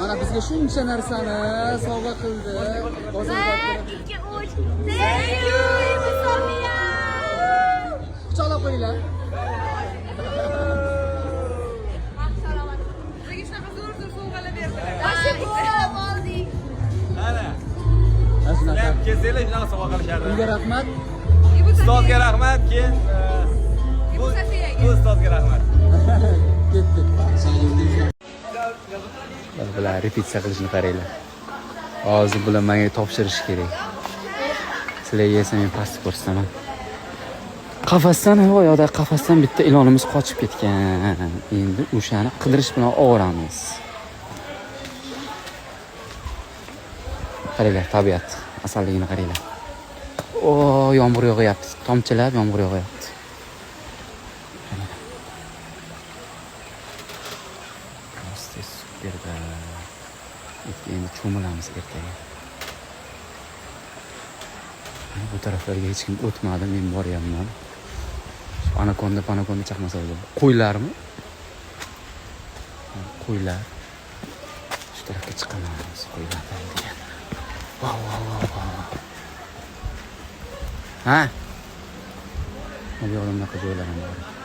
Mana bizga shuncha narsani sovg'a qildi. Bozorda 2 3 Thank you Sofiya. quchoqlab qo'yinglar. Sizlar kelsanglar shunaqa sovg'a qilishardi. Unga rahmat. Ustozga rahmat, keyin bu ustozga rahmat. Ketdik. Bular repetitsiya qilishni qaranglar. Hozir bular menga topshirish kerak. Sizlarga esa men pastni ko'rsataman. Qafasdan, yo'da qafasdan bitta ilonimiz qochib ketgan. Endi o'shani qidirish bilan ovoramiz. Qaranglar, tabiat asalligini qaranglar. O, yomg'ir yog'yapti. Tomchilab yomg'ir yog'yapti. Superda. Endi cho'milamiz ertaga. Bu taraflarga hech kim o'tmadi, men boryapman. Anakonda chaqmasa bo'ladi. Qo'ylarmi? Qo'ylar. Shu tarafga chiqamiz, qo'ylar degan. Wow. Ha? Bu yo'limda joylar ham bor.